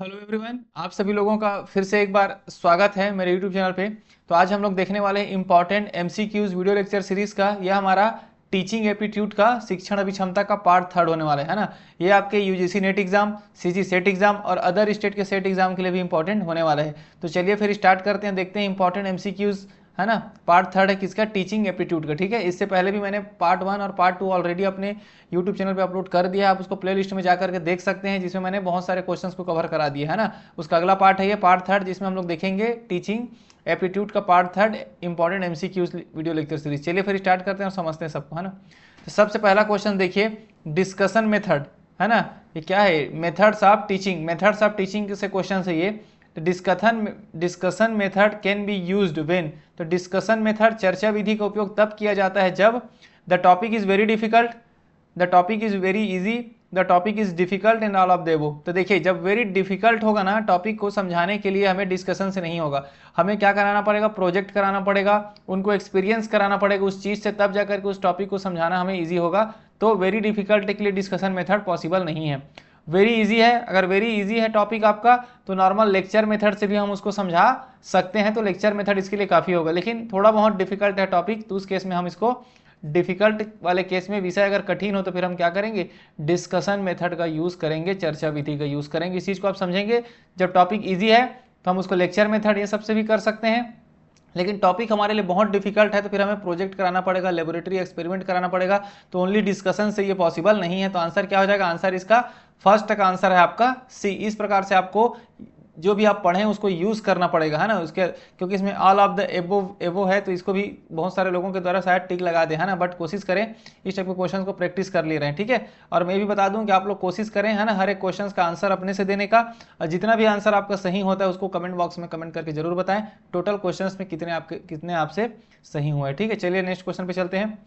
Hello everyone, आप सभी लोगों का फिर से एक बार स्वागत है मेरे यूट्यूब चैनल पे। तो आज हम लोग देखने वाले हैं important MCQs video lecture series का। यह हमारा टीचिंग एप्टीट्यूड का शिक्षण अभिक्षमता का पार्ट थर्ड होने वाला है ना। ये आपके UGC net exam, CG set exam और अदर स्टेट के सेट एग्जाम के लिए भी इंपॉर्टेंट होने वाला है। तो चलिए फिर स्टार्ट करते हैं, देखते हैं इंपॉर्टेंट एमसीक्यूज है ना। पार्ट थर्ड है किसका? टीचिंग एप्टीट्यूड का। ठीक है, इससे पहले भी मैंने पार्ट वन और पार्ट टू ऑलरेडी अपने यूट्यूब चैनल पे अपलोड कर दिया है। आप उसको प्ले लिस्ट में जाकर के देख सकते हैं, जिसमें मैंने बहुत सारे क्वेश्चंस को कवर करा दिया है ना। उसका अगला पार्ट है ये पार्ट थर्ड, जिसमें हम लोग देखेंगे टीचिंग एप्टीट्यूड का part third important MCQs video lecture series. चलिए फिर स्टार्ट करते हैं और समझते हैं सबको, है ना। तो सबसे पहला क्वेश्चन देखिए, डिस्कशन मेथड, है ना। ये क्या है? Methods of teaching. Methods of teaching से क्वेश्चन है ये। तो discussion method can be used when. तो डिस्कशन मेथड, चर्चा विधि का उपयोग तब किया जाता है जब the topic is very difficult, the topic is very easy, the topic is difficult in all of the above. तो देखिए, जब वेरी डिफिकल्ट होगा ना टॉपिक को समझाने के लिए, हमें डिस्कशन से नहीं होगा। हमें क्या कराना पड़ेगा? प्रोजेक्ट कराना पड़ेगा, उनको एक्सपीरियंस कराना पड़ेगा उस चीज़ से, तब जाकर के उस टॉपिक को समझाना हमें ईजी होगा। तो वेरी डिफिकल्ट के लिए डिस्कशन मेथड पॉसिबल नहीं है। वेरी इजी है, अगर वेरी इजी है टॉपिक आपका, तो नॉर्मल लेक्चर मेथड से भी हम उसको समझा सकते हैं। तो लेक्चर मेथड इसके लिए काफ़ी होगा। लेकिन थोड़ा बहुत डिफिकल्ट है टॉपिक, तो उस केस में हम इसको डिफिकल्ट वाले केस में, विषय अगर कठिन हो तो फिर हम क्या करेंगे? डिस्कशन मेथड का यूज़ करेंगे, चर्चा विधि का यूज़ करेंगे। इस चीज़ को आप समझेंगे। जब टॉपिक ईजी है तो हम उसको लेक्चर मेथड ये सबसे भी कर सकते हैं। लेकिन टॉपिक हमारे लिए बहुत डिफिकल्ट है तो फिर हमें प्रोजेक्ट कराना पड़ेगा, लेबोरेटरी एक्सपेरिमेंट कराना पड़ेगा। तो ओनली डिस्कशन से ये पॉसिबल नहीं है। तो आंसर क्या हो जाएगा? आंसर इसका फर्स्ट का आंसर है आपका सी। इस प्रकार से आपको जो भी आप पढ़ें उसको यूज़ करना पड़ेगा, है ना। उसके क्योंकि इसमें ऑल ऑफ द एबो है, तो इसको भी बहुत सारे लोगों के द्वारा शायद टिक लगा दे, है ना। बट कोशिश करें इस टाइप के क्वेश्चन को प्रैक्टिस कर ले रहे हैं, ठीक है। और मैं भी बता दूं कि आप लोग कोशिश करें, है ना, हर एक क्वेश्चन का आंसर अपने से देने का। और जितना भी आंसर आपका सही होता है उसको कमेंट बॉक्स में कमेंट करके जरूर बताएं टोटल क्वेश्चन में कितने आपसे सही हुए हैं, ठीक है। चलिए नेक्स्ट क्वेश्चन पे चलते हैं।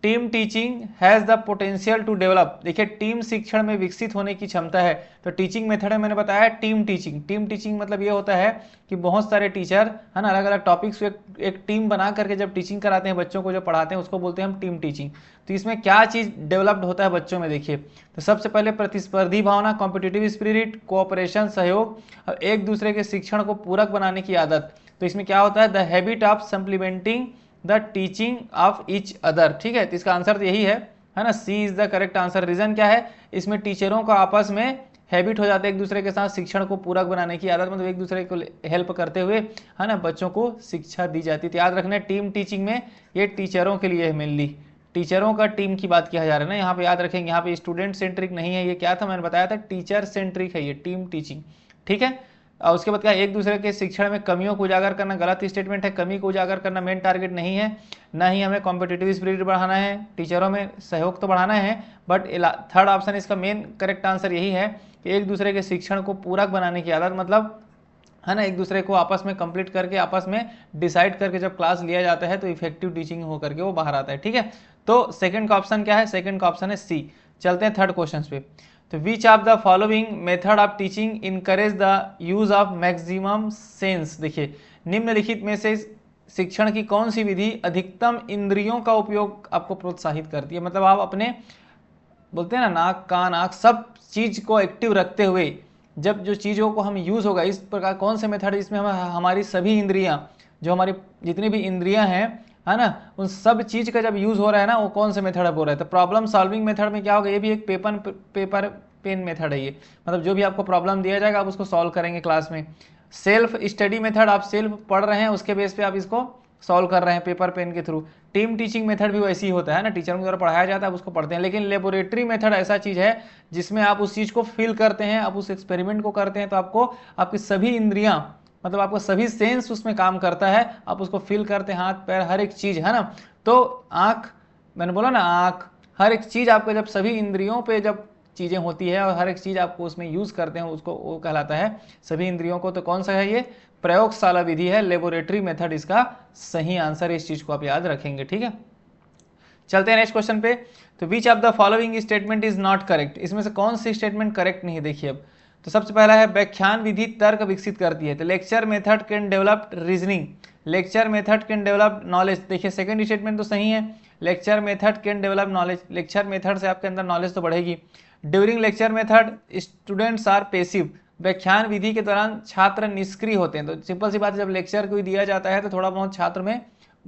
Team teaching has the potential to develop. देखिए, टीम शिक्षण में विकसित होने की क्षमता है। तो टीचिंग मेथड में मैंने बताया टीम टीचिंग। टीम टीचिंग मतलब ये होता है कि बहुत सारे टीचर, है ना, अलग अलग टॉपिक्स को एक टीम बना करके जब टीचिंग कराते हैं, बच्चों को जो पढ़ाते हैं, उसको बोलते हैं हम टीम टीचिंग। तो इसमें क्या चीज़ डेवलप्ड होता है बच्चों में? देखिए, तो सबसे पहले प्रतिस्पर्धी भावना, कॉम्पिटिटिव स्पिरिट, कोऑपरेशन, सहयोग और एक दूसरे के शिक्षण को पूरक बनाने की आदत। तो इसमें क्या होता है? The habit of supplementing the teaching of each other. ठीक है, तो इसका आंसर तो यही है ना। C is the correct answer. Reason क्या है? इसमें टीचरों का आपस में हैबिट हो जाता है एक दूसरे के साथ शिक्षण को पूरक बनाने की आदत, मतलब एक दूसरे को हेल्प करते हुए, है ना, बच्चों को शिक्षा दी जाती है। याद रखना, टीम टीचिंग में ये टीचरों के लिए है, मेनली टीचरों का टीम की बात किया जा रहा है ना यहाँ पे। याद रखेंगे, यहाँ पे स्टूडेंट सेंट्रिक नहीं है। ये क्या था? मैंने बताया था टीचर सेंट्रिक है ये टीम टीचिंग, ठीक है। और उसके बाद क्या? एक दूसरे के शिक्षण में कमियों को उजागर करना। गलत स्टेटमेंट है, कमी को उजागर करना मेन टारगेट नहीं है। ना ही हमें कॉम्पिटिटिव स्पिरिट बढ़ाना है, टीचरों में सहयोग तो बढ़ाना है, बट थर्ड ऑप्शन इसका मेन करेक्ट आंसर यही है कि एक दूसरे के शिक्षण को पूरक बनाने की आदत, मतलब, है ना, एक दूसरे को आपस में कंप्लीट करके, आपस में डिसाइड करके जब क्लास लिया जाता है तो इफेक्टिव टीचिंग होकर के वो बाहर आता है, ठीक है। तो सेकंड का ऑप्शन क्या है? सेकंड का ऑप्शन है सी। चलते हैं थर्ड क्वेश्चन पे। तो which of the following method of teaching encourage the use of maximum sense. देखिए, निम्नलिखित में से शिक्षण की कौन सी विधि अधिकतम इंद्रियों का उपयोग आपको प्रोत्साहित करती है? मतलब आप अपने, बोलते हैं ना, नाक कान आँख सब चीज को एक्टिव रखते हुए जब जो चीज़ों को हम यूज़ होगा, इस प्रकार कौन से मेथड इसमें हम हमारी सभी इंद्रियां, जो हमारी जितनी भी इंद्रियां हैं, है ना, उन सब चीज़ का जब यूज़ हो रहा है ना, वो कौन से मेथड हो रहा है? तो प्रॉब्लम सॉल्विंग मेथड में क्या होगा? ये भी एक पेपर पेन मेथड है ये। मतलब जो भी आपको प्रॉब्लम दिया जाएगा आप उसको सॉल्व करेंगे क्लास में। सेल्फ स्टडी मेथड, आप सेल्फ पढ़ रहे हैं, उसके बेस पे आप इसको सॉल्व कर रहे हैं पेपर पेन के थ्रू। टीम टीचिंग मेथड भी वैसी ही होता है ना, टीचरों के द्वारा पढ़ाया जाता है, आप उसको पढ़ते हैं। लेकिन लेबोरेटरी मेथड ऐसा चीज़ है जिसमें आप उस चीज़ को फील करते हैं, आप उस एक्सपेरिमेंट को करते हैं, तो आपको आपकी सभी इंद्रियां, मतलब आपका सभी सेंस उसमें काम करता है, आप उसको फील करते हैं, हाथ पैर हर एक चीज़, है ना। तो आँख, मैंने बोला ना, आँख, हर एक चीज़ आपको जब सभी इंद्रियों पे जब चीज़ें होती है और हर एक चीज़ आपको उसमें यूज़ करते हैं, उसको वो कहलाता है सभी इंद्रियों को। तो कौन सा है? ये प्रयोगशाला विधि है, लेबोरेटरी मेथड इसका सही आंसर है। इस चीज़ को आप याद रखेंगे, ठीक है। चलते हैं नेक्स्ट क्वेश्चन पे। तो which of the following statement is not correct. इसमें से कौन सी स्टेटमेंट करेक्ट नहीं है? देखिए अब, तो सबसे पहला है व्याख्यान विधि तर्क विकसित करती है। तो lecture method can develop reasoning, lecture method can develop knowledge. देखिए सेकंड स्टेटमेंट तो सही है, lecture method can develop knowledge, lecture method से आपके अंदर नॉलेज तो बढ़ेगी। During lecture method students are passive, व्याख्यान विधि के दौरान छात्र निष्क्रिय होते हैं। तो सिंपल सी बात है, जब लेक्चर कोई दिया जाता है तो थोड़ा बहुत छात्र में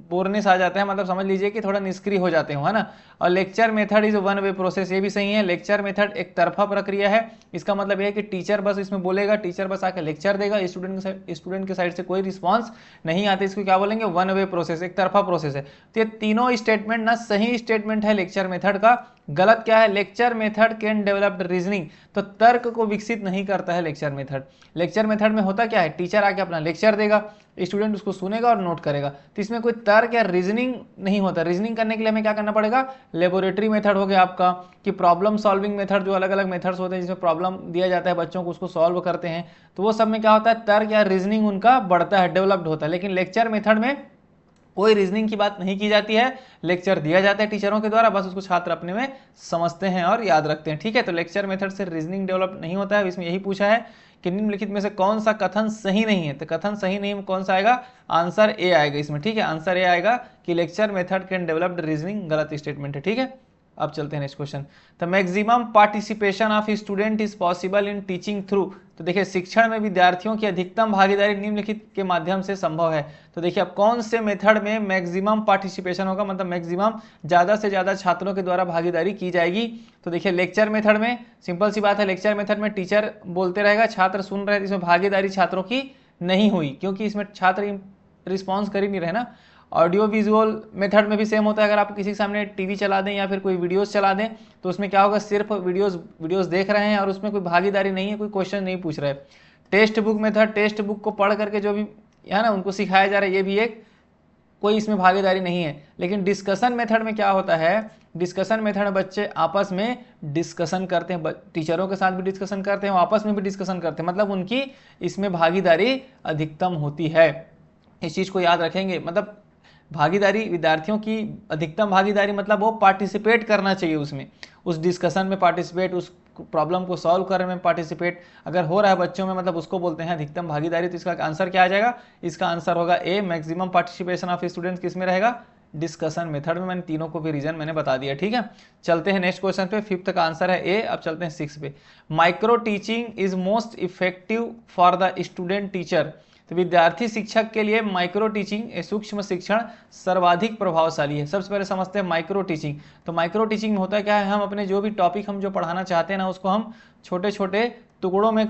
बोरनेस आ जाता है, मतलब समझ लीजिए कि थोड़ा निष्क्रिय हो जाते हो, है ना। और lecture method is one way process, ये भी सही है। लेक्चर मेथड एक तरफा प्रक्रिया है। इसका मतलब ये है कि टीचर बस इसमें बोलेगा, टीचर बस आकर लेक्चर देगा, स्टूडेंट के साइड से कोई रिस्पॉन्स नहीं आती, इसको क्या बोलेंगे, वन वे प्रोसेस, एक तरफा प्रोसेस है। तो ये तीनों स्टेटमेंट ना सही स्टेटमेंट है लेक्चर मेथड का। गलत क्या है, lecture method can develop reasoning, तो तर्क को विकसित नहीं करता है लेक्चर मेथड। लेक्चर मेथड में होता क्या है, टीचर आके अपना लेक्चर देगा, स्टूडेंट उसको सुनेगा और नोट करेगा, तो इसमें कोई तर्क या रीजनिंग नहीं होता। रीजनिंग करने के लिए हमें क्या करना पड़ेगा, लेबोरेटरी मेथड हो गया आपका, कि प्रॉब्लम सॉल्विंग मेथड, जो अलग अलग मेथड्स होते हैं जिसमें प्रॉब्लम दिया जाता है बच्चों को, उसको सॉल्व करते हैं, तो वो सब में क्या होता है, तर्क या रीजनिंग उनका बढ़ता है, डेवलप्ड होता है। लेकिन लेक्चर मेथड में कोई रीजनिंग की बात नहीं की जाती है, लेक्चर दिया जाता है टीचरों के द्वारा, बस उसको छात्र अपने में समझते हैं और याद रखते हैं, ठीक है। तो लेक्चर मेथड से रीजनिंग डेवलप नहीं होता है। इसमें यही पूछा है कि निम्नलिखित में से कौन सा कथन सही नहीं है, तो कथन सही नहीं में कौन सा आएगा, आंसर ए आएगा इसमें, ठीक है। आंसर ए आएगा कि lecture method can developed reasoning, गलत स्टेटमेंट है, ठीक है। अब चलते हैं next question. The maximum participation of student is possible in teaching through, तो देखिए शिक्षण में विद्यार्थियों की अधिकतम भागीदारी निम्नलिखित के माध्यम से संभव है। तो देखिए अब कौन से मेथड में मैक्सिमम पार्टिसिपेशन होगा, मतलब मैक्सिमम ज्यादा से ज्यादा छात्रों के द्वारा भागीदारी की जाएगी। तो देखिए लेक्चर मेथड में सिंपल सी बात है, लेक्चर मेथड में टीचर बोलते रहेगा, छात्र सुन रहे हैं, इसमें भागीदारी छात्रों की नहीं हुई, क्योंकि इसमें छात्र रिस्पॉन्स कर ही नहीं रहे ना। ऑडियो विजुअल मेथड में भी सेम होता है, अगर आप किसी के सामने टीवी चला दें या फिर कोई वीडियोस चला दें, तो उसमें क्या होगा, सिर्फ वीडियोस देख रहे हैं और उसमें कोई भागीदारी नहीं है, कोई क्वेश्चन नहीं पूछ रहे। Text book method, text book को पढ़ करके जो भी है ना उनको सिखाया जा रहा है, ये भी एक कोई इसमें भागीदारी नहीं है। लेकिन डिस्कशन मेथड में क्या होता है, डिस्कशन मेथड में बच्चे आपस में डिस्कशन करते हैं, टीचरों के साथ भी डिस्कशन करते हैं, आपस में भी डिस्कशन करते हैं, मतलब उनकी इसमें भागीदारी अधिकतम होती है। इस चीज़ को याद रखेंगे, मतलब भागीदारी विद्यार्थियों की अधिकतम भागीदारी, मतलब वो पार्टिसिपेट करना चाहिए उसमें, उस डिस्कशन में पार्टिसिपेट, उस प्रॉब्लम को सॉल्व करने में पार्टिसिपेट अगर हो रहा है बच्चों में, मतलब उसको बोलते हैं अधिकतम भागीदारी। तो इसका आंसर क्या आ जाएगा, इसका आंसर होगा ए, मैक्सिमम पार्टिसिपेशन ऑफ स्टूडेंट्स किस में रहेगा, डिस्कशन मेथड में। मैंने तीनों को भी रीजन मैंने बता दिया, ठीक है। चलते हैं नेक्स्ट क्वेश्चन पे, फिफ्थ का आंसर है ए। अब चलते हैं सिक्स पे। Micro teaching is most effective for the student teacher, तो विद्यार्थी शिक्षक के लिए माइक्रो टीचिंग, सूक्ष्म शिक्षण सर्वाधिक प्रभावशाली है। सबसे पहले समझते हैं माइक्रो टीचिंग। तो माइक्रो टीचिंग में होता क्या है, हम अपने जो भी टॉपिक हम जो पढ़ाना चाहते हैं ना, उसको हम छोटे छोटे टुकड़ों में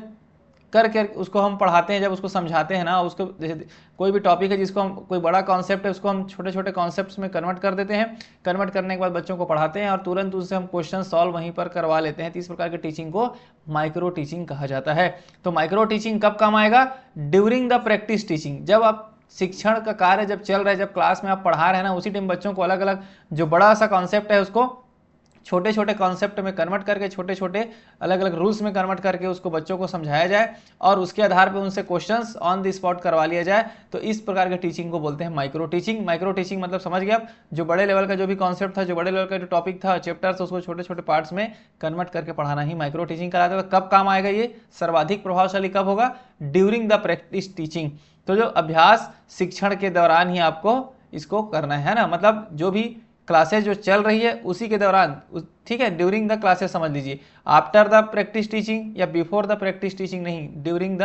करके उसको हम पढ़ाते हैं। जब उसको समझाते हैं ना, उसको जैसे कोई भी टॉपिक है जिसको हम, कोई बड़ा कॉन्सेप्ट है, उसको हम छोटे छोटे कॉन्सेप्ट्स में कन्वर्ट कर देते हैं। कन्वर्ट करने के बाद बच्चों को पढ़ाते हैं और तुरंत उससे हम क्वेश्चन सॉल्व वहीं पर करवा लेते हैं। तो इस प्रकार की टीचिंग को माइक्रो टीचिंग कहा जाता है। तो माइक्रो टीचिंग कब काम आएगा, ड्यूरिंग द प्रैक्टिस टीचिंग। जब आप शिक्षण का कार्य जब चल रहा है, जब क्लास में आप पढ़ा रहे हैं ना, उसी टाइम बच्चों को अलग अलग जो बड़ा सा कॉन्सेप्ट है उसको छोटे छोटे कॉन्सेप्ट में कन्वर्ट करके, छोटे छोटे अलग अलग रूल्स में कन्वर्ट करके उसको बच्चों को समझाया जाए और उसके आधार पे उनसे क्वेश्चंस ऑन द स्पॉट करवा लिया जाए। तो इस प्रकार के टीचिंग को बोलते हैं माइक्रो टीचिंग। माइक्रो टीचिंग मतलब समझ गए आप, जो बड़े लेवल का जो भी कॉन्सेप्ट था, जो बड़े लेवल का जो टॉपिक था, चैप्टर्स, उसको छोटे छोटे पार्ट्स में कन्वर्ट करके पढ़ाना ही माइक्रो टीचिंग कहलाता है। तो कब काम आएगा ये, सर्वाधिक प्रभावशाली कब होगा, ड्यूरिंग द प्रैक्टिस टीचिंग। तो जो अभ्यास शिक्षण के दौरान ही आपको इसको करना है ना, मतलब जो भी क्लासेस जो चल रही है उसी के दौरान, ठीक है, ड्यूरिंग द क्लासेस समझ लीजिए, आफ्टर द प्रैक्टिस टीचिंग या बिफोर द प्रैक्टिस टीचिंग नहीं, ड्यूरिंग द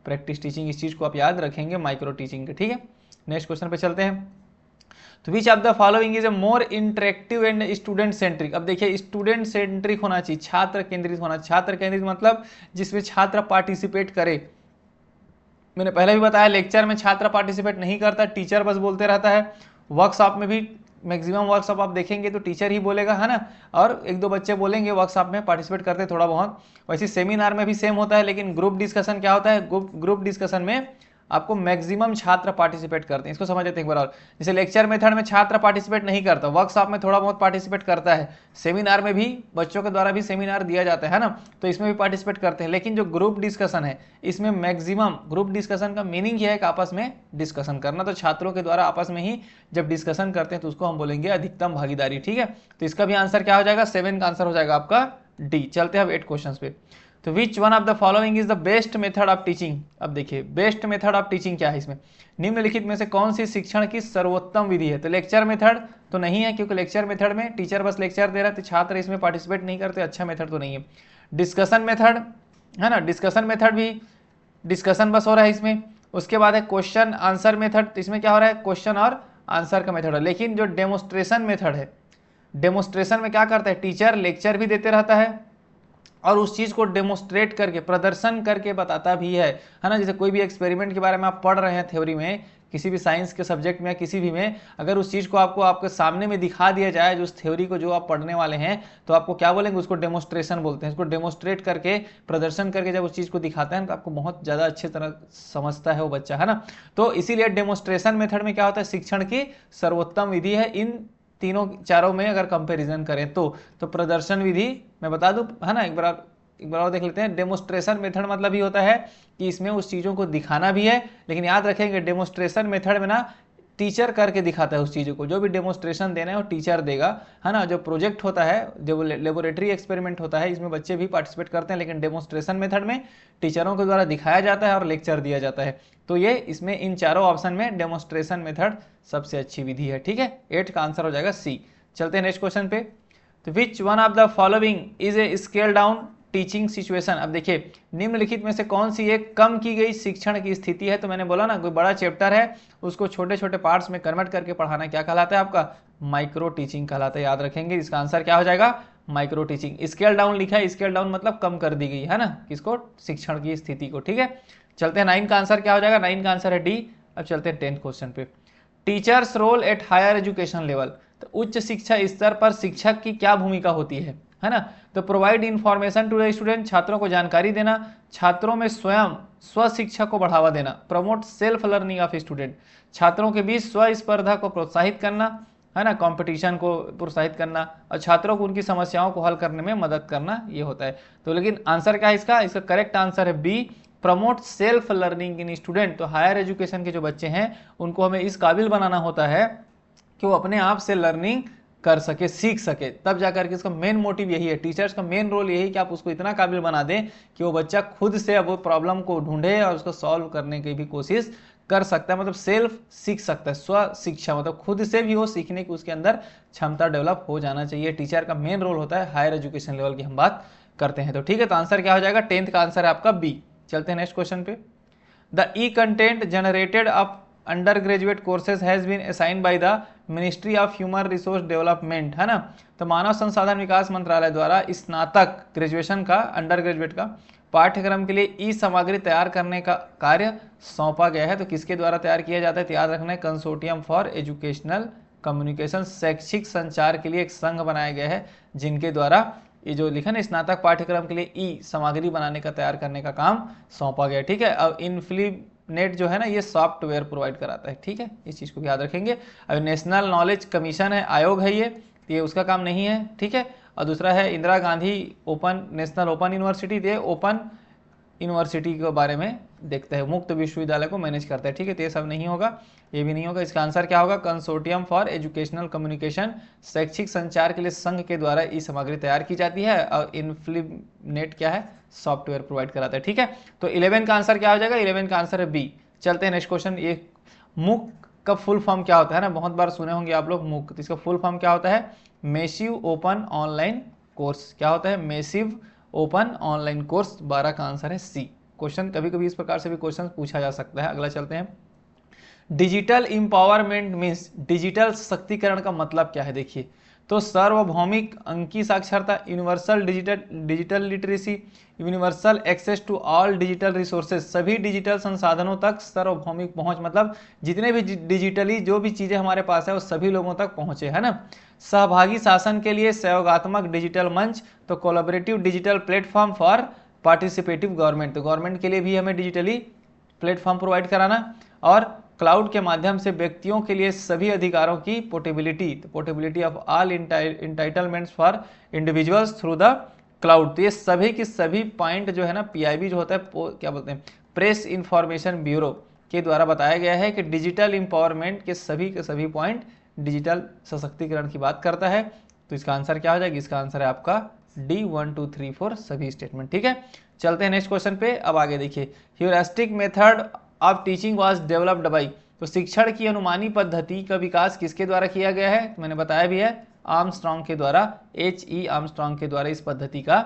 प्रैक्टिस टीचिंग। इस चीज को आप याद रखेंगे माइक्रो टीचिंग के, ठीक है। नेक्स्ट क्वेश्चन पे चलते हैं। तो which of the following is a more interactive and student centric. अब देखिए स्टूडेंट सेंट्रिक होना चाहिए, छात्र केंद्रित होना। छात्र केंद्रित मतलब जिसमें छात्र पार्टिसिपेट करे। मैंने पहले भी बताया लेक्चर में छात्र पार्टिसिपेट नहीं करता, टीचर बस बोलते रहता है। वर्कशॉप में भी मैक्सिमम वर्कशॉप आप देखेंगे तो टीचर ही बोलेगा, है ना, और एक दो बच्चे बोलेंगे, वर्कशॉप में पार्टिसिपेट करते थोड़ा बहुत। वैसे सेमिनार में भी सेम होता है, लेकिन ग्रुप डिस्कशन क्या होता है, ग्रुप डिस्कशन में आपको मैक्सिमम छात्र पार्टिसिपेट करते हैं। इसको समझ लेते हैं एक बार और। जैसे लेक्चर मेथड में छात्र पार्टिसिपेट नहीं करता, वर्कशॉप में थोड़ा बहुत पार्टिसिपेट करता है, सेमिनार में भी बच्चों के द्वारा भी सेमिनार दिया जाता है ना, तो इसमें भी पार्टिसिपेट करते हैं। लेकिन जो ग्रुप डिस्कशन है इसमें मैक्सिमम, ग्रुप डिस्कशन का मीनिंग यह है कि आपस में डिस्कशन करना, तो छात्रों के द्वारा आपस में ही जब डिस्कशन करते हैं तो उसको हम बोलेंगे अधिकतम भागीदारी, ठीक है। तो इसका भी आंसर क्या हो जाएगा, 7 का आंसर हो जाएगा आपका डी। चलते हैं अब 8 क्वेश्चन पे। तो विच one of the following is the best method of teaching. अब देखिए बेस्ट मेथड ऑफ टीचिंग क्या है, इसमें निम्नलिखित में से कौन सी शिक्षण की सर्वोत्तम विधि है। तो लेक्चर मेथड तो नहीं है, क्योंकि लेक्चर मेथड में टीचर बस लेक्चर दे रहा है तो छात्र इसमें पार्टिसिपेट नहीं करते, अच्छा मेथड तो नहीं है। डिस्कशन मेथड है ना। डिस्कशन मेथड भी डिस्कशन बस हो रहा है इसमें। उसके बाद है क्वेश्चन आंसर मेथड, इसमें क्या हो रहा है, क्वेश्चन और आंसर का मेथड है। लेकिन जो डेमोस्ट्रेशन मेथड है, डेमोस्ट्रेशन में क्या करता है, टीचर लेक्चर भी देते रहता है और उस चीज़ को डेमोस्ट्रेट करके, प्रदर्शन करके बताता भी है ना। जैसे कोई भी एक्सपेरिमेंट के बारे में आप पढ़ रहे हैं थ्योरी में, किसी भी साइंस के सब्जेक्ट में या किसी भी में, अगर उस चीज़ को आपको आपके सामने में दिखा दिया जाए, जो उस थ्योरी को जो आप पढ़ने वाले हैं, तो आपको क्या बोलेंगे, उसको डेमोस्ट्रेशन बोलते हैं। इसको डेमोस्ट्रेट करके, प्रदर्शन करके जब उस चीज़ को दिखाते हैं तो आपको बहुत ज़्यादा अच्छी तरह समझता है वो बच्चा, है ना। तो इसीलिए डेमोस्ट्रेशन मेथड में क्या होता है, शिक्षण की सर्वोत्तम विधि है। इन तीनों चारों में अगर कंपैरिजन करें तो प्रदर्शन विधि मैं बता दूं, है ना। एक बार और देख लेते हैं। डेमोस्ट्रेशन मेथड मतलब ही होता है कि इसमें उस चीज़ों को दिखाना भी है, लेकिन याद रखेंगे डेमोस्ट्रेशन मेथड में ना टीचर करके दिखाता है उस चीज़ों को। जो भी डेमोस्ट्रेशन देना है वो टीचर देगा, है ना। जो प्रोजेक्ट होता है, जो लेबोरेटरी एक्सपेरिमेंट होता है, इसमें बच्चे भी पार्टिसिपेट करते हैं, लेकिन डेमोस्ट्रेशन मेथड में टीचरों के द्वारा दिखाया जाता है और लेक्चर दिया जाता है। तो ये इसमें इन चारों ऑप्शन में डेमोस्ट्रेशन मेथड सबसे अच्छी विधि है, ठीक है। 8 का आंसर हो जाएगा सी। चलते हैं नेक्स्ट क्वेश्चन पे। तो विच one of the following is a scale down teaching situation. अब देखिए, निम्नलिखित में से कौन सी एक कम की गई शिक्षण की स्थिति है। तो मैंने बोला ना, कोई बड़ा चैप्टर है उसको छोटे छोटे पार्ट्स में कन्वर्ट करके पढ़ाना क्या कहलाता है, आपका माइक्रो टीचिंग कहलाता है। याद रखेंगे, इसका आंसर क्या हो जाएगा, माइक्रो टीचिंग। स्केल डाउन लिखा है, स्केल डाउन मतलब कम कर दी गई, है ना, किसको, शिक्षण की स्थिति को, ठीक है। चलते हैं 9 का आंसर क्या हो जाएगा, 9 का आंसर है डी। अब चलते हैं 10th क्वेश्चन पे। Teachers role at higher education level. तो उच्च शिक्षा स्तर पर शिक्षक की क्या भूमिका होती है ना। तो provide information to the student, छात्रों को जानकारी देना, छात्रों में स्वयं स्व शिक्षा को बढ़ावा देना, promote self learning of student, छात्रों के बीच स्व स्पर्धा को प्रोत्साहित करना, है ना, कंपटीशन को प्रोत्साहित करना, और छात्रों को उनकी समस्याओं को हल करने में मदद करना, ये होता है। तो लेकिन आंसर क्या है इसका करेक्ट आंसर है B, promote self learning in student. तो हायर एजुकेशन के जो बच्चे हैं उनको हमें इस काबिल बनाना होता है कि वो अपने आप से लर्निंग कर सके, सीख सके, तब जाकर के इसका मेन मोटिव यही है। टीचर्स का मेन रोल यही कि आप उसको इतना काबिल बना दें कि वो बच्चा खुद से अब वो प्रॉब्लम को ढूंढे और उसको सॉल्व करने की भी कोशिश कर सकता है, मतलब सेल्फ सीख सकता है, स्व शिक्षा, मतलब खुद से भी वो सीखने की उसके अंदर क्षमता डेवलप हो जाना चाहिए। टीचर का मेन रोल होता है हायर एजुकेशन लेवल की हम बात करते हैं। तो ठीक है, तो आंसर क्या हो जाएगा, 10th का आंसर है आपका बी। चलते हैं नेक्स्ट क्वेश्चन पे। The e content generated of under graduate courses has been assigned by the ministry of human resource development, है ना। तो मानव संसाधन विकास मंत्रालय द्वारा स्नातक ग्रेजुएशन का, अंडर ग्रेजुएट का पाठ्यक्रम के लिए ई सामग्री तैयार करने का कार्य सौंपा गया है। तो किसके द्वारा तैयार किया जाता है, तो याद रखना है कंसोर्टियम फॉर एजुकेशनल कम्युनिकेशन, शैक्षिक संचार के लिए एक संघ बनाया गया है, जिनके द्वारा ये जो लिखा ना स्नातक पाठ्यक्रम के लिए ई सामग्री बनाने का, तैयार करने का काम सौंपा गया, ठीक है। अब इन्फ्लीनेट जो है ना, ये सॉफ्टवेयर प्रोवाइड कराता है, ठीक है, इस चीज़ को भी याद रखेंगे। अब नेशनल नॉलेज कमीशन है, आयोग है ये उसका काम नहीं है, ठीक है। और दूसरा है Indira Gandhi open national open university, ये ओपन यूनिवर्सिटी के बारे में देखता है, मुक्त विश्वविद्यालय को मैनेज करता है, ठीक है। तो ये सब नहीं होगा, ये भी नहीं होगा। इसका आंसर क्या होगा, कंसोर्टियम फॉर एजुकेशनल कम्युनिकेशन, शैक्षिक संचार के लिए संघ के द्वारा ई सामग्री तैयार की जाती है, और इन्फ्लीनेट क्या है, सॉफ्टवेयर प्रोवाइड कराता है, ठीक है। तो 11 का आंसर क्या हो जाएगा, 11 का आंसर है बी। चलते हैं नेक्स्ट क्वेश्चन। ये मूक का फुल फॉर्म क्या होता है ना, बहुत बार सुने होंगे आप लोग मूक, तो इसका फुल फॉर्म क्या होता है, मेसिव ओपन ऑनलाइन कोर्स। क्या होता है, मेसिव ओपन ऑनलाइन कोर्स। 12 का आंसर है सी। क्वेश्चन कभी कभी इस प्रकार से भी क्वेश्चन पूछा जा सकता है। अगला चलते हैं। डिजिटल इंपावरमेंट मीन्स, डिजिटल सशक्तिकरण का मतलब क्या है, देखिए। तो सार्वभौमिक अंकीय साक्षरता, universal digital literacy, universal access to all digital resources, सभी डिजिटल संसाधनों तक सार्वभौमिक पहुंच, मतलब जितने भी डिजिटली जो भी चीज़ें हमारे पास है वो सभी लोगों तक पहुंचे, है ना। सहभागी शासन के लिए सहयोगात्मक डिजिटल मंच, तो collaborative digital platform for participative government, तो गवर्नमेंट के लिए भी हमें डिजिटली प्लेटफॉर्म प्रोवाइड कराना, और क्लाउड के माध्यम से व्यक्तियों के लिए सभी अधिकारों की पोर्टेबिलिटी, तो portability of all entitlements for individuals through the cloud. तो ये सभी की सभी पॉइंट जो है ना, पीआईबी जो होता है, क्या बोलते हैं, प्रेस इंफॉर्मेशन ब्यूरो के द्वारा बताया गया है कि डिजिटल इंपावरमेंट के सभी पॉइंट डिजिटल सशक्तिकरण की बात करता है। तो इसका आंसर क्या हो जाएगा, इसका आंसर है आपका डी, 1 2 3 4 सभी स्टेटमेंट, ठीक है। चलते हैं नेक्स्ट क्वेश्चन पे। अब आगे देखिए, heuristic method of teaching was developed by, तो शिक्षण की अनुमानी पद्धति का विकास किसके द्वारा किया गया है, तो मैंने बताया भी है, आर्मस्ट्रॉन्ग के द्वारा, H.E. आर्मस्ट्रॉन्ग के द्वारा इस पद्धति का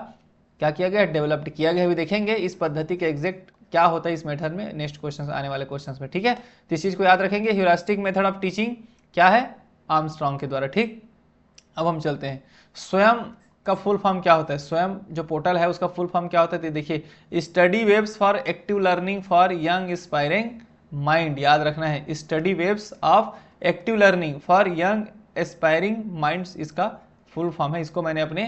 क्या किया गया, डेवलप्ड किया गया। अभी देखेंगे इस पद्धति के एग्जैक्ट क्या होता है इस मेथड में नेक्स्ट क्वेश्चन आने वाले क्वेश्चंस में, ठीक है। तो इस चीज को याद रखेंगे, ह्यूरिस्टिक मेथड ऑफ टीचिंग क्या है, आर्मस्ट्रांग के द्वारा, ठीक। अब हम चलते हैं, स्वयं का फुल फॉर्म क्या होता है, स्वयं जो पोर्टल है उसका फुल फॉर्म क्या होता है, तो देखिए study webs for active learning for young aspiring mind, याद रखना है, study webs of active learning for young aspiring minds इसका फुल फॉर्म है। इसको मैंने अपने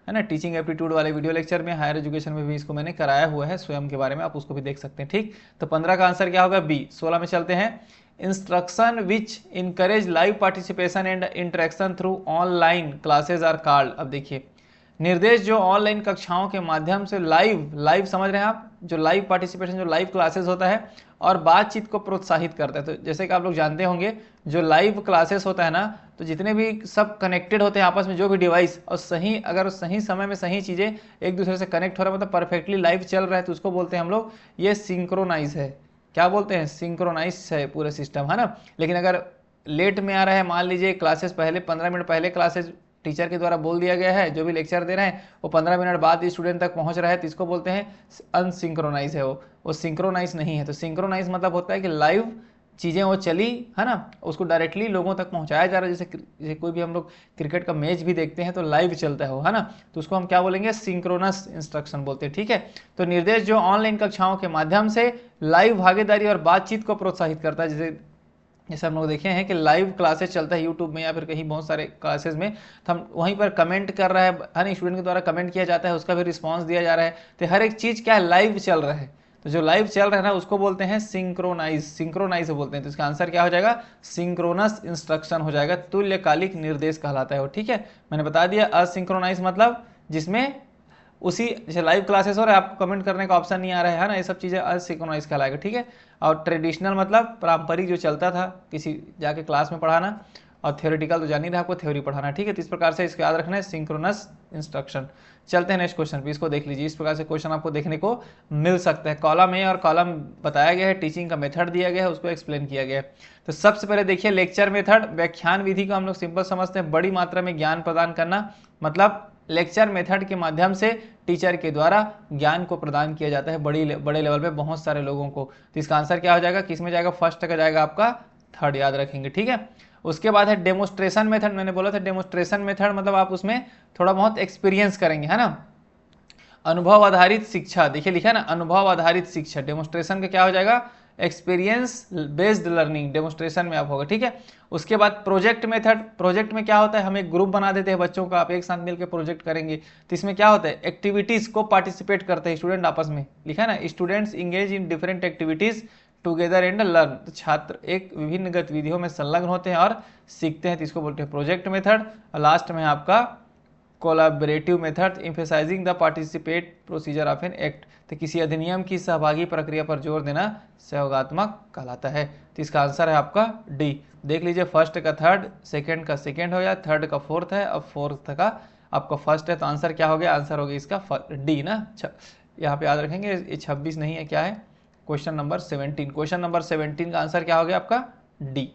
है ना टीचिंग एप्टीट्यूड वाले वीडियो लेक्चर में, हायर एजुकेशन में भी इसको मैंने कराया हुआ है स्वयं के बारे में, आप उसको भी देख सकते हैं, ठीक। तो 15 का आंसर क्या होगा, बी। 16 में चलते हैं, instruction which encourage live participation and interaction through online classes are called. अब देखिए निर्देश जो ऑनलाइन कक्षाओं के माध्यम से लाइव समझ रहे हैं आप, जो लाइव पार्टिसिपेशन, जो लाइव क्लासेस होता है और बातचीत को प्रोत्साहित करता है। तो जैसे कि आप लोग जानते होंगे जो लाइव क्लासेस होता है ना, तो जितने भी सब कनेक्टेड होते हैं आपस में, जो भी डिवाइस, और सही अगर सही समय में सही चीज़ें एक दूसरे से कनेक्ट हो रहा है, मतलब परफेक्टली लाइव चल रहा है, तो उसको बोलते हैं हम लोग ये सिंक्रोनाइज है। क्या बोलते हैं, सिंक्रोनाइज है पूरा सिस्टम, है ना। लेकिन अगर लेट में आ रहा है, मान लीजिए क्लासेस पहले 15 मिनट पहले क्लासेस टीचर के द्वारा बोल दिया गया है, जो भी लेक्चर दे रहे हैं वो 15 मिनट बाद स्टूडेंट तक पहुंच रहा है, तो इसको बोलते हैं अनसिंक्रोनाइज है, वो सिंक्रोनाइज नहीं है। तो सिंक्रोनाइज मतलब होता है कि लाइव चीज़ें वो चली, है ना, उसको डायरेक्टली लोगों तक पहुंचाया जा रहा है। जैसे कोई भी हम लोग क्रिकेट का मैच भी देखते हैं तो लाइव चलता है ना, तो उसको हम क्या बोलेंगे, सिंक्रोनस इंस्ट्रक्शन बोलते हैं, ठीक है। तो निर्देश जो ऑनलाइन कक्षाओं के माध्यम से लाइव भागीदारी और बातचीत को प्रोत्साहित करता है। जैसे हम लोग देखे हैं कि लाइव क्लासेस चलता है यूट्यूब में या फिर कहीं बहुत सारे क्लासेस में, तो हम वहीं पर कमेंट कर रहा है, हर स्टूडेंट के द्वारा कमेंट किया जाता है, उसका भी रिस्पांस दिया जा रहा है, तो हर एक चीज़ क्या है, लाइव चल रहा है। तो जो लाइव चल रहा है ना उसको बोलते हैं सिंक्रोनाइज बोलते हैं। तो इसका आंसर क्या हो जाएगा, सिंक्रोनस इंस्ट्रक्शन हो जाएगा, तुल्यकालिक निर्देश कहलाता है वो, ठीक है। मैंने बता दिया असिंक्रोनाइज मतलब जिसमें उसी जैसे लाइव क्लासेस हो रहा है, आपको कमेंट करने का ऑप्शन नहीं आ रहा है ना, ये सब चीज़ें असिंक्रोनाइज कहलाएगा, ठीक है। और ट्रेडिशनल मतलब पारंपरिक जो चलता था किसी जाके क्लास में पढ़ाना, और थ्योरेटिकल तो जान ही रहा आपको, थ्योरी पढ़ाना, ठीक है। तो इस प्रकार से इसको याद रखना है, सिंक्रोनस इंस्ट्रक्शन। चलते हैं नेक्स्ट क्वेश्चन पे, इसको देख लीजिए, इस प्रकार से क्वेश्चन आपको देखने को मिल सकता है। कॉलम ए और कॉलम बताया गया है, टीचिंग का मेथड दिया गया है, उसको एक्सप्लेन किया गया है। तो सबसे पहले देखिए लेक्चर मेथड, व्याख्यान विधि को हम लोग सिंपल समझते हैं, बड़ी मात्रा में ज्ञान प्रदान करना, मतलब लेक्चर मेथड के माध्यम से टीचर के द्वारा ज्ञान को प्रदान किया जाता है बड़े लेवल पे बहुत सारे लोगों को। तो इसका आंसर क्या हो जाएगा, किस में जाएगा, फर्स्ट का जाएगा आपका, थर्ड, याद रखेंगे, ठीक है। उसके बाद है डेमोस्ट्रेशन मेथड, मैंने बोला था डेमोस्ट्रेशन मेथड मतलब आप उसमें थोड़ा बहुत एक्सपीरियंस करेंगे, है ना। अनुभव आधारित शिक्षा, देखिए लिखा है ना, अनुभव आधारित शिक्षा, डेमोस्ट्रेशन का क्या हो जाएगा, एक्सपीरियंस बेस्ड लर्निंग, डेमोस्ट्रेशन में आप होगा, ठीक है। उसके बाद प्रोजेक्ट मेथड, प्रोजेक्ट में क्या होता है, हम एक ग्रुप बना देते हैं बच्चों का, आप एक साथ मिलकर प्रोजेक्ट करेंगे, तो इसमें क्या होता है, एक्टिविटीज को पार्टिसिपेट करते हैं स्टूडेंट आपस में, लिखा है ना, students engage in different activities together and learn, तो छात्र एक विभिन्न गतिविधियों में संलग्न होते हैं और सीखते हैं, तो इसको बोलते हैं प्रोजेक्ट मेथड। और लास्ट में आपका collaborative method, emphasizing the participate procedure of an act, तो किसी अधिनियम की सहभागी प्रक्रिया पर जोर देना सहयोगात्मक कहलाता है। तो इसका आंसर है आपका डी। देख लीजिए फर्स्ट का थर्ड, सेकंड का सेकंड हो गया, थर्ड का फोर्थ है, अब फोर्थ का आपका फर्स्ट है, तो आंसर क्या हो गया, आंसर हो गया इसका डी ना। यहाँ पे याद रखेंगे ये 26 नहीं है, क्या है, क्वेश्चन नंबर 17, क्वेश्चन नंबर 17 का आंसर क्या हो गया आपका, डी।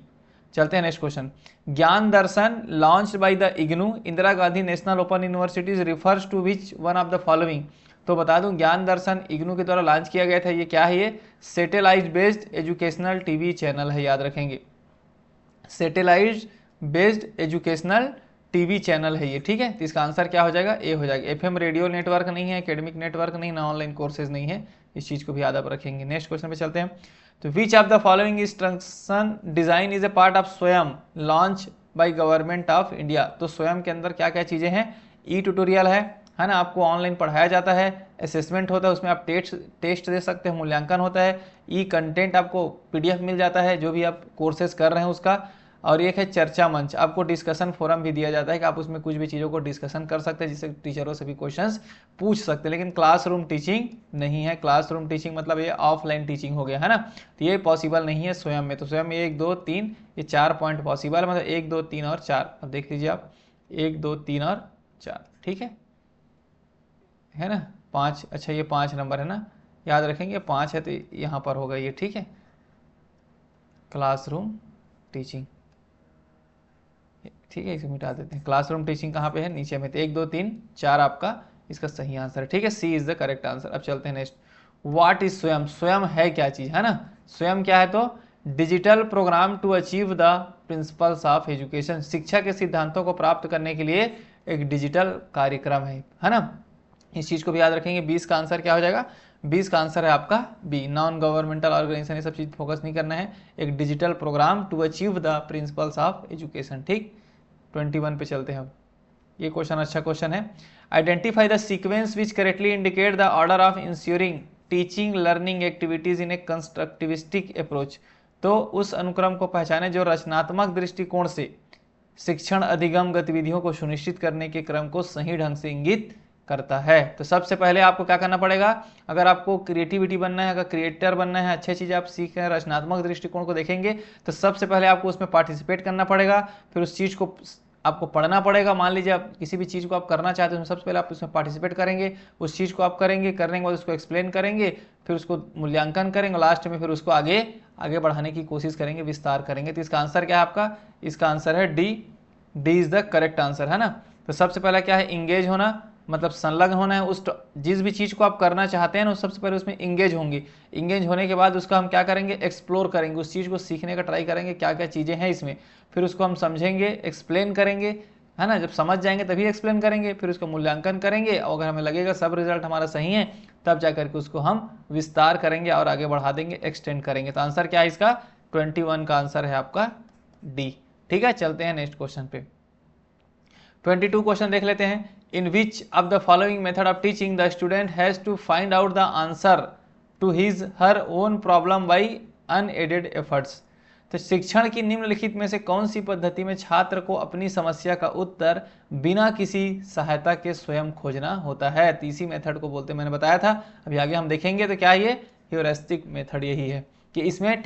चलते हैं next question, Gyan Darshan launched by the IGNOU Indira Gandhi national open universities refers to which one of the following. तो बता दूं ज्ञान दर्शन इग्नू के द्वारा लॉन्च किया गया था, ये क्या है, ये satellite based educational TV channel है, याद रखेंगे, satellite based educational TV channel है ये, ठीक है। तो इसका आंसर क्या हो जाएगा, ए हो जाएगा। एफएम रेडियो नेटवर्क नहीं है, एकेडमिक नेटवर्क नहीं, ना ऑनलाइन कोर्सेज नहीं है, इस चीज को भी याद आप रखेंगे। नेक्स्ट क्वेश्चन पे चलते हैं, तो which of the following instruction design is a part of Swayam launch by government of India. तो स्वयं के अंदर क्या क्या चीजें हैं, ई ट्यूटोरियल है ना, आपको ऑनलाइन पढ़ाया जाता है, असेसमेंट होता है, उसमें आप टेस्ट दे सकते हैं, मूल्यांकन होता है, ई कंटेंट आपको पीडीएफ मिल जाता है जो भी आप कोर्सेज कर रहे हैं उसका, और एक है चर्चा मंच, आपको डिस्कशन फोरम भी दिया जाता है कि आप उसमें कुछ भी चीज़ों को डिस्कशन कर सकते हैं जिससे टीचरों से भी क्वेश्चंस पूछ सकते हैं। लेकिन क्लासरूम टीचिंग नहीं है, क्लासरूम टीचिंग मतलब ये ऑफलाइन टीचिंग हो गया, है ना, तो ये पॉसिबल नहीं है स्वयं में। तो स्वयं में 1 2 3 ये 4 पॉइंट पॉसिबल है, मतलब 1 2 3 और 4। अब देख लीजिए आप 1 2 3 और 4, ठीक है ना, 5, अच्छा ये 5 नंबर है ना, याद रखेंगे 5 है तो यहाँ पर होगा ये, ठीक है, क्लासरूम टीचिंग, ठीक है, इसे मिटा देते हैं। क्लासरूम टीचिंग कहाँ पे है, नीचे में, तो 1 2 3 4 आपका इसका सही आंसर है। ठीक है, सी इज द करेक्ट आंसर। अब चलते हैं नेक्स्ट। व्हाट इज स्वयं? स्वयं है क्या चीज, है ना। स्वयं क्या है? तो digital program to achieve the principles of education, शिक्षा के सिद्धांतों को प्राप्त करने के लिए एक डिजिटल कार्यक्रम है ना। इस चीज को भी याद रखेंगे। 20 का आंसर क्या हो जाएगा? 20 का आंसर है आपका बी, नॉन गवर्नमेंटल ऑर्गेनाइजेशन। ये सब चीज फोकस नहीं करना है, एक digital program to achieve the principles of education. ठीक, 21 पे चलते हैं अब। ये क्वेश्चन अच्छा क्वेश्चन है। Identify the sequence which correctly indicate the order of ensuring teaching learning activities in a constructivistic approach. तो उस अनुक्रम को पहचाने जो रचनात्मक दृष्टिकोण से शिक्षण अधिगम गतिविधियों को सुनिश्चित करने के क्रम को सही ढंग से इंगित करता है। तो सबसे पहले आपको क्या करना पड़ेगा? अगर आपको क्रिएटिविटी बनना है, अगर क्रिएटर बनना है, अच्छी चीज़ आप सीख रहे हैं, रचनात्मक दृष्टिकोण को देखेंगे, तो सबसे पहले आपको उसमें पार्टिसिपेट करना पड़ेगा। फिर उस चीज़ को आपको पढ़ना पड़ेगा। मान लीजिए आप किसी भी चीज़ को आप करना चाहते हैं, सबसे पहले आप उसमें पार्टिसिपेट करेंगे, उस चीज़ को आप करेंगे, करने के बाद उसको एक्सप्लेन करेंगे, फिर उसको मूल्यांकन करेंगे, लास्ट में फिर उसको आगे बढ़ाने की कोशिश करेंगे, विस्तार करेंगे। तो इसका आंसर क्या है आपका? इसका आंसर है D. D is the correct answer, है ना। तो सबसे पहला क्या है? इंगेज होना, मतलब संलग्न होना है। उस जिस भी चीज़ को आप करना चाहते हैं ना, सबसे पहले उसमें इंगेज होंगे। इंगेज होने के बाद उसका हम क्या करेंगे? एक्सप्लोर करेंगे, उस चीज़ को सीखने का ट्राई करेंगे, क्या क्या चीज़ें हैं इसमें। फिर उसको हम समझेंगे, एक्सप्लेन करेंगे, है ना। जब समझ जाएंगे तभी एक्सप्लेन करेंगे, फिर उसका मूल्यांकन करेंगे, और अगर हमें लगेगा सब रिजल्ट हमारा सही है, तब जाकर के उसको हम विस्तार करेंगे और आगे बढ़ा देंगे, एक्सटेंड करेंगे। तो आंसर क्या है इसका? 21 का आंसर है आपका डी। ठीक है, चलते हैं नेक्स्ट क्वेश्चन पे। 22 क्वेश्चन देख लेते हैं। In which of the following method of teaching the student has to find out the answer to his her own problem by unaided efforts. तो शिक्षण की निम्नलिखित में से कौन सी पद्धति में छात्र को अपनी समस्या का उत्तर बिना किसी सहायता के स्वयं खोजना होता है? तो इसी मेथड को बोलते, मैंने बताया था, अभी आगे हम देखेंगे। तो क्या ये ह्यूरिस्टिक मेथड यही है कि इसमें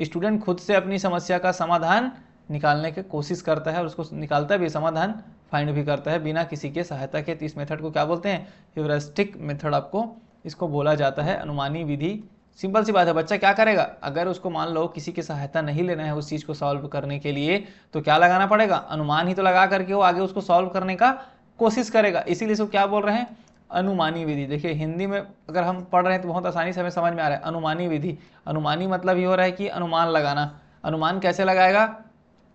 स्टूडेंट खुद से अपनी समस्या का समाधान निकालने की कोशिश करता है और उसको निकालता भी, समाधान फाइंड भी करता है बिना किसी के सहायता के। तो इस मेथड को क्या बोलते हैं? ह्यूरिस्टिक मेथड आपको इसको बोला जाता है, अनुमानी विधि। सिंपल सी बात है, बच्चा क्या करेगा? अगर उसको मान लो किसी की सहायता नहीं लेना है उस चीज़ को सॉल्व करने के लिए, तो क्या लगाना पड़ेगा? अनुमान ही तो लगा करके वो आगे उसको सॉल्व करने का कोशिश करेगा। इसीलिए इसको क्या बोल रहे हैं? अनुमानी विधि। देखिए हिंदी में अगर हम पढ़ रहे हैं तो बहुत आसानी से हमें समझ में आ रहा है, अनुमानी विधि। अनुमानी मतलब ये हो रहा है कि अनुमान लगाना। अनुमान कैसे लगाएगा?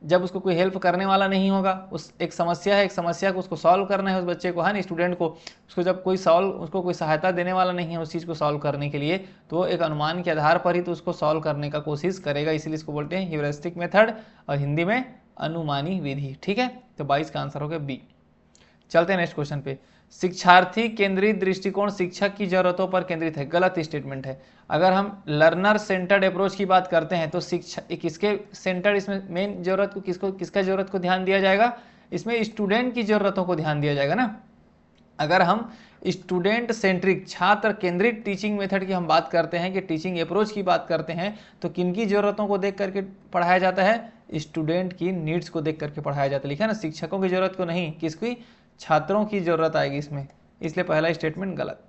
जब उसको कोई हेल्प करने वाला नहीं होगा, उस एक समस्या है, एक समस्या को उसको सॉल्व करना है उस बच्चे को, है ना, स्टूडेंट को, उसको जब उसको कोई सहायता देने वाला नहीं है उस चीज़ को सॉल्व करने के लिए, तो एक अनुमान के आधार पर ही तो उसको सॉल्व करने का कोशिश करेगा। इसीलिए इसको बोलते हैं ह्यूरिस्टिक मेथड और हिंदी में अनुमानी विधि। ठीक है, तो 22 का आंसर हो गया बी। चलते हैं नेक्स्ट क्वेश्चन पे। शिक्षार्थी केंद्रित दृष्टिकोण शिक्षक की जरूरतों पर केंद्रित है, गलत स्टेटमेंट है। अगर हम लर्नर सेंटर्ड अप्रोच की बात करते हैं तो शिक्षा किसके सेंटर, इसमें मेन जरूरत को किसका जरूरत को ध्यान दिया जाएगा? इसमें स्टूडेंट की जरूरतों को ध्यान दिया जाएगा ना। अगर हम स्टूडेंट सेंट्रिक छात्र केंद्रित टीचिंग मेथड की हम बात करते हैं, कि टीचिंग अप्रोच की बात करते हैं, तो किनकी जरूरतों को देख करके पढ़ाया जाता है? स्टूडेंट की नीड्स को देख करके पढ़ाया जाता है। लिखा है ना, शिक्षकों की जरूरत को नहीं, किसकी? छात्रों की जरूरत आएगी इसमें, इसलिए पहला स्टेटमेंट गलत।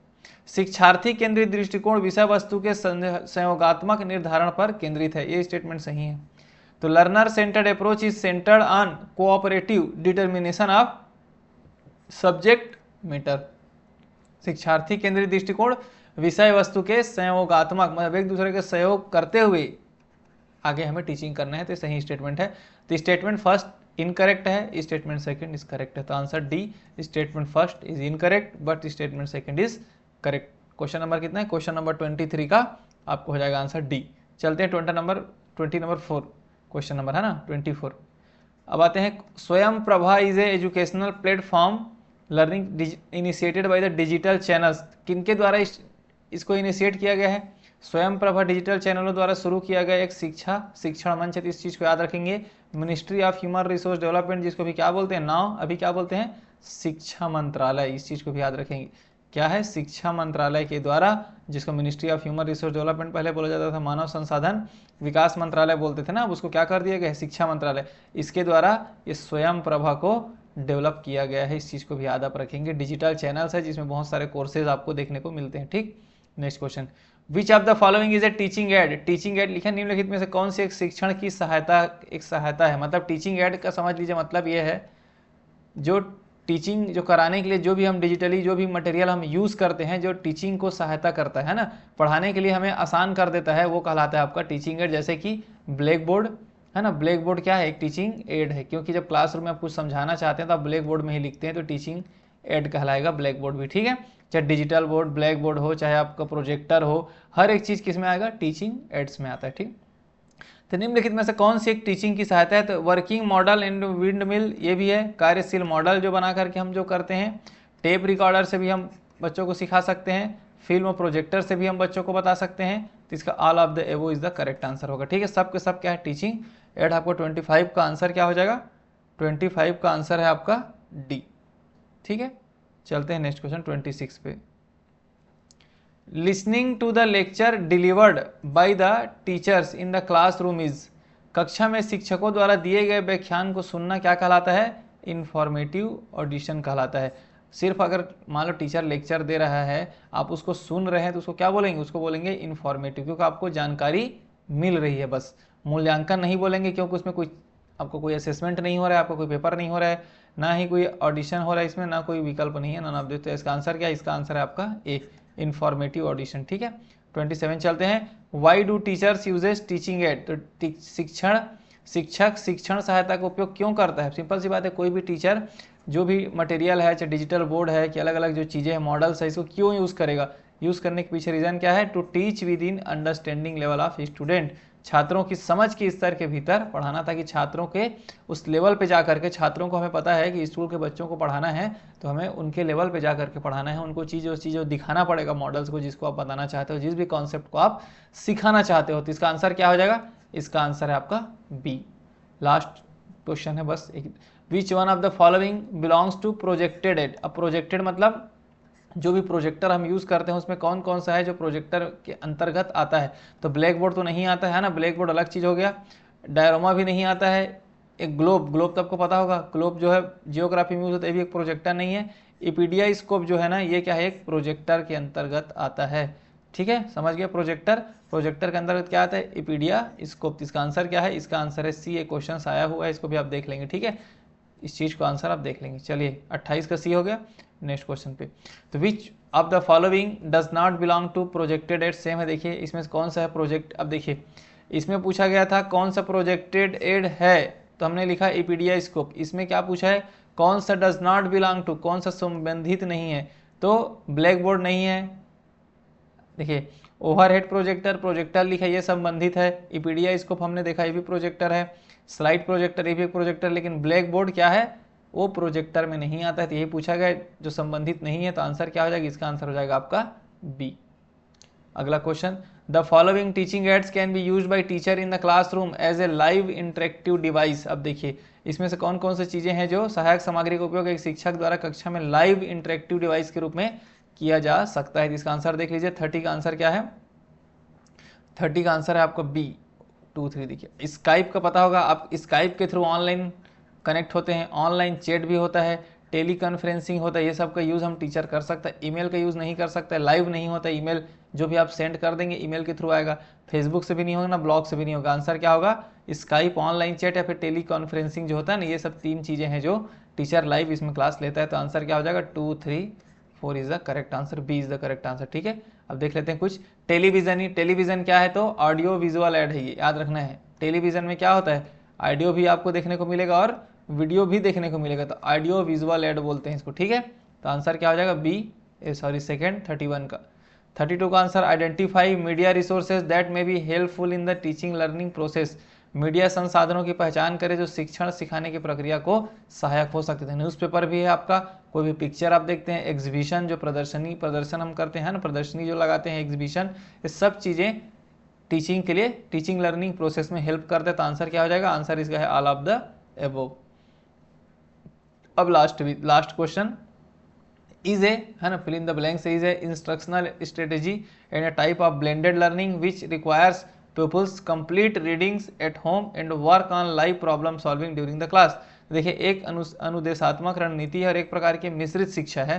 शिक्षार्थी केंद्रित दृष्टिकोण विषय वस्तु के संयोगात्मक निर्धारण पर केंद्रित है, ये स्टेटमेंट सही है। तो learner centred approach is centred on cooperative determination of subject matter. शिक्षार्थी केंद्रित दृष्टिकोण विषय वस्तु के संयोगात्मक, मतलब एक दूसरे के सहयोग करते हुए आगे हमें टीचिंग करना है, तो सही स्टेटमेंट है। तो स्टेटमेंट फर्स्ट इनकरेक्ट है, स्टेटमेंट सेकंड इज करेक्ट है। तो answer D, statement first is incorrect but statement second is correct. Question number कितना है? क्वेश्चन नंबर 23 का आपको हो जाएगा आंसर डी। चलते हैं 20 नंबर 4 क्वेश्चन नंबर, है ना, 24। अब आते हैं, स्वयं Prabha is a educational platform learning initiated by the digital channels. किनके द्वारा इसको इनिशिएट किया गया है? स्वयं प्रभा डिजिटल चैनलों द्वारा शुरू किया गया एक शिक्षण मंच है। इस चीज़ को याद रखेंगे। Ministry of human resource development, जिसको भी क्या बोलते हैं नाउ, अभी क्या बोलते हैं? शिक्षा मंत्रालय। इस चीज़ को भी याद रखेंगे, क्या है? शिक्षा मंत्रालय के द्वारा, जिसको ministry of human resource development पहले बोला जाता था, मानव संसाधन विकास मंत्रालय बोलते थे ना, अब उसको क्या कर दिया गया? शिक्षा मंत्रालय। इसके द्वारा ये स्वयं प्रभा को डेवलप किया गया है। इस चीज़ को भी याद आप रखेंगे। डिजिटल चैनल्स है जिसमें बहुत सारे कोर्सेज आपको देखने को मिलते हैं। ठीक, next question, which of the following is a teaching add. Teaching add लिखा, निम्नलिखित में से कौन सी एक शिक्षण की सहायता है? मतलब टीचिंग एड का समझ लीजिए मतलब ये है, जो टीचिंग जो कराने के लिए जो भी हम डिजिटली जो भी मटेरियल हम यूज़ करते हैं, जो टीचिंग को सहायता करता है ना, पढ़ाने के लिए हमें आसान कर देता है, वो कहलाता है आपका टीचिंग एड। जैसे कि ब्लैक बोर्ड है ना, ब्लैक बोर्ड क्या है, एक टीचिंग एड है, क्योंकि जब क्लासरूम में आप कुछ समझाना चाहते हैं तो आप ब्लैक बोर्ड में ही लिखते हैं, तो टीचिंग एड कहलाएगा ब्लैक बोर्ड भी। ठीक है, चाहे डिजिटल बोर्ड ब्लैक बोर्ड हो, चाहे आपका प्रोजेक्टर हो, हर एक चीज़ किस में आएगा, टीचिंग एड्स में आता है। ठीक, तो निम्नलिखित में से कौन सी एक टीचिंग की सहायता है, तो working model and wind mill, ये भी है, कार्यशील मॉडल जो बना करके हम जो करते हैं, टेप रिकॉर्डर से भी हम बच्चों को सिखा सकते हैं, फिल्म प्रोजेक्टर से भी हम बच्चों को बता सकते हैं, तो इसका ऑल ऑफ द एबो इज द करेक्ट आंसर होगा। ठीक है, सब के सब क्या है, टीचिंग एड। आपको 25 का आंसर क्या हो जाएगा, 25 का आंसर है आपका डी। ठीक है, चलते हैं नेक्स्ट क्वेश्चन 26 पे। Listening to the lecture delivered by the teachers in the classroom is, कक्षा में शिक्षकों द्वारा दिए गए व्याख्यान को सुनना क्या कहलाता है, इंफॉर्मेटिव ऑडिशन कहलाता है। सिर्फ अगर मान लो टीचर लेक्चर दे रहा है, आप उसको सुन रहे हैं, तो उसको क्या बोलेंगे, उसको बोलेंगे इंफॉर्मेटिव, क्योंकि आपको जानकारी मिल रही है, बस मूल्यांकन नहीं बोलेंगे, क्योंकि उसमें कोई आपको कोई असेसमेंट नहीं हो रहा है, आपको कोई पेपर नहीं हो रहा है, ना ही कोई ऑडिशन हो रहा है, इसमें ना कोई विकल्प नहीं है, ना आप देखते हैं। इसका आंसर क्या है, इसका आंसर है आपका ए, इंफॉर्मेटिव ऑडिशन। ठीक है, 27 चलते हैं। Why do teachers uses teaching add, तो शिक्षक शिक्षण सहायता का उपयोग क्यों करता है, सिंपल सी बात है, कोई भी टीचर जो भी मटेरियल है, चाहे डिजिटल बोर्ड है कि अलग अलग जो चीज़ें हैं, मॉडल्स है, इसको क्यों यूज़ करेगा, यूज़ करने के पीछे रीज़न क्या है, to teach within understanding level of student, छात्रों की समझ के स्तर के भीतर पढ़ाना, ताकि छात्रों के उस लेवल पे जा करके, छात्रों को हमें पता है कि स्कूल के बच्चों को पढ़ाना है, तो हमें उनके लेवल पे जा करके पढ़ाना है, उनको चीज़ों दिखाना पड़ेगा, मॉडल्स को, जिसको आप बताना चाहते हो, जिस भी कॉन्सेप्ट को आप सिखाना चाहते हो। तो इसका आंसर क्या हो जाएगा, इसका आंसर है आपका बी। लास्ट क्वेश्चन है बस एक, which one of the following belongs to projected aid. अब प्रोजेक्टेड मतलब जो भी प्रोजेक्टर हम यूज़ करते हैं उसमें कौन कौन सा है जो प्रोजेक्टर के अंतर्गत आता है, तो ब्लैक बोर्ड तो नहीं आता है ना, ब्लैक बोर्ड अलग चीज़ हो गया, डायरोमा भी नहीं आता है, एक ग्लोब तो आपको पता होगा, ग्लोब जो है जियोग्राफी में यूज होता है, ये भी एक प्रोजेक्टर नहीं है। इपीडिया स्कोप जो है ना, ये क्या है, एक प्रोजेक्टर के अंतर्गत आता है। ठीक है, समझ गया, प्रोजेक्टर के अंतर्गत क्या आता है, इपीडिया स्कोप। इसका आंसर क्या है, इसका आंसर है सी, एक क्वेश्चन आया हुआ है, इसको भी आप देख लेंगे। ठीक है, इस चीज़ को आंसर आप देख लेंगे। चलिए 28 का सी हो गया। नेक्स्ट क्वेश्चन पे, तो which of the following does not belong to projected aid, same है, देखिए इसमें कौन सा है प्रोजेक्ट। अब देखिए इसमें पूछा गया था कौन सा प्रोजेक्टेड एड है, तो हमने लिखा इपीडिया स्कोप। इसमें क्या पूछा है, कौन सा डज नॉट बिलोंग टू, कौन सा संबंधित नहीं है, तो ब्लैक बोर्ड नहीं है। देखिए ओवरहेड प्रोजेक्टर लिखा, ये संबंधित है। इपीडिया स्कोप हमने देखा, ये भी प्रोजेक्टर है। स्लाइड प्रोजेक्टर, ये भी एक प्रोजेक्टर, लेकिन ब्लैक बोर्ड क्या है, वो प्रोजेक्टर में नहीं आता है, तो यही पूछा गया जो संबंधित नहीं है, तो आंसर क्या हो जाएगा, इसका आंसर हो जाएगा आपका बी। अगला question, the following teaching aids can be used by teacher in the classroom as a live interactive device. अब देखिए इसमें से कौन कौन सी चीजें हैं जो सहायक सामग्री का उपयोग एक शिक्षक द्वारा कक्षा में लाइव इंटरेक्टिव डिवाइस के रूप में किया जा सकता है। इसका आंसर देख लीजिए, 30 का आंसर क्या है, 30 का आंसर है आपका बी 2, 3। देखिए स्काइप का पता होगा, आप स्काइप के थ्रू ऑनलाइन कनेक्ट होते हैं, ऑनलाइन चैट भी होता है, टेली कॉन्फ्रेंसिंग होता है, ये सब का यूज़ हम टीचर कर सकता है। ईमेल का यूज़ नहीं कर सकता है, लाइव नहीं होता है ईमेल, जो भी आप सेंड कर देंगे ईमेल के थ्रू आएगा, फेसबुक से भी नहीं होगा ना, ब्लॉग से भी नहीं होगा। आंसर क्या होगा, स्काइप, ऑनलाइन चैट या फिर टेली कॉन्फ्रेंसिंग जो होता है ना, ये सब 3 चीज़ें हैं जो टीचर लाइव इसमें क्लास लेता है। तो आंसर क्या हो जाएगा, 2, 3, 4 is the correct answer, B is the correct answer. ठीक है, अब देख लेते हैं कुछ। टेलीविजन क्या है, तो ऑडियो विजुअल ऐड है, ये याद रखना है। टेलीविजन में क्या होता है, ऑडियो भी आपको देखने को मिलेगा और वीडियो भी देखने को मिलेगा, तो ऑडियो विजुअल ऐड बोलते हैं इसको। ठीक है, तो आंसर क्या हो जाएगा बी, सॉरी सेकंड 31 का। 32 का answer, identify media resources that may be helpful in the teaching learning process. Media संसाधनों की पहचान करें जो शिक्षण सिखाने की प्रक्रिया को सहायक हो सकते थे। न्यूज़पेपर भी है आपका, कोई भी पिक्चर आप देखते हैं, एग्जीबिशन जो प्रदर्शन हम करते हैं ना, प्रदर्शनी जो लगाते हैं, एग्जीबिशन, ये सब चीज़ें टीचिंग के लिए, टीचिंग लर्निंग प्रोसेस में हेल्प करते हैं। तो आंसर क्या हो जाएगा, आंसर इसका है ऑल ऑफ द एबोव। अब लास्ट क्वेश्चन, इज ए, है ना, fill in the blanks, is a instructional strategy and a type of blended learning which requires pupils complete readings at home and work on live problem solving during the class। देखिए एक अनुदेशात्मक रणनीति है और एक प्रकार की मिश्रित शिक्षा है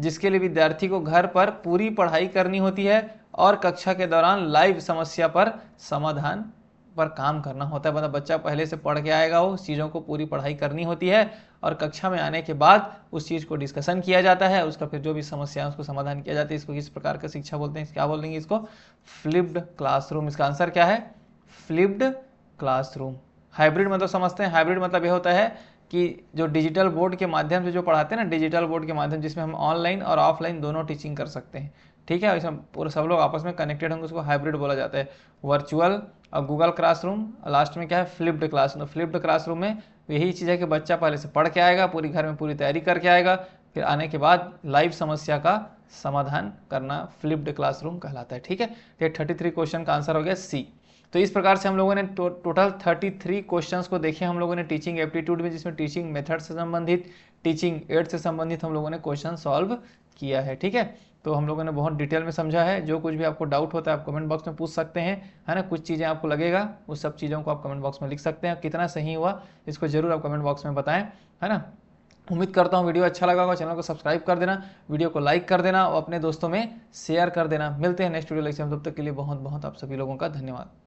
जिसके लिए विद्यार्थी को घर पर पूरी पढ़ाई करनी होती है और कक्षा के दौरान लाइव समस्या पर समाधान पर काम करना होता है। मतलब बच्चा पहले से पढ़ के आएगा, वो चीज़ों को पूरी पढ़ाई करनी होती है और कक्षा में आने के बाद उस चीज़ को डिस्कशन किया जाता है, उसका फिर जो भी समस्या है उसको समाधान किया जाता है। इसको किस प्रकार का शिक्षा बोलते हैं, क्या बोलेंगे इसको, फ्लिप्ड क्लासरूम। इसका आंसर क्या है, फ्लिप्ड क्लासरूम। हाइब्रिड मतलब समझते हैं, हाइब्रिड मतलब यह होता है कि जो डिजिटल बोर्ड के माध्यम से जो पढ़ाते हैं ना, डिजिटल बोर्ड के माध्यम जिसमें हम ऑनलाइन और ऑफलाइन दोनों टीचिंग कर सकते हैं, ठीक है, इसमें पूरे सब लोग आपस में कनेक्टेड होंगे, उसको हाइब्रिड बोला जाता है। वर्चुअल और गूगल क्लासरूम, लास्ट में क्या है, फ्लिप्ड क्लासरूम। फ्लिप्ड क्लासरूम में यही चीज़ है कि बच्चा पहले से पढ़ के आएगा, पूरी घर में पूरी तैयारी करके आएगा, फिर आने के बाद लाइव समस्या का समाधान करना फ्लिप्ड क्लासरूम कहलाता है, ठीक है। तो 33 क्वेश्चन का आंसर हो गया सी। तो इस प्रकार से हम लोगों ने टोटल 33 क्वेश्चंस को देखे हम लोगों ने टीचिंग एप्टीट्यूड में, जिसमें टीचिंग मेथड से संबंधित, टीचिंग एड से संबंधित हम लोगों ने क्वेश्चन सॉल्व किया है, ठीक है। तो हम लोगों ने बहुत डिटेल में समझा है। जो कुछ भी आपको डाउट होता है आप कमेंट बॉक्स में पूछ सकते हैं, है ना। कुछ चीज़ें आपको लगेगा उस सब चीज़ों को आप कमेंट बॉक्स में लिख सकते हैं। कितना सही हुआ इसको जरूर आप कमेंट बॉक्स में बताएं, है ना। उम्मीद करता हूँ वीडियो अच्छा लगा होगा। चैनल को सब्सक्राइब कर देना, वीडियो को लाइक कर देना और अपने दोस्तों में शेयर कर देना। मिलते हैं नेक्स्ट वीडियो लेक्चर में, तब तक के लिए बहुत बहुत आप सभी लोगों का धन्यवाद।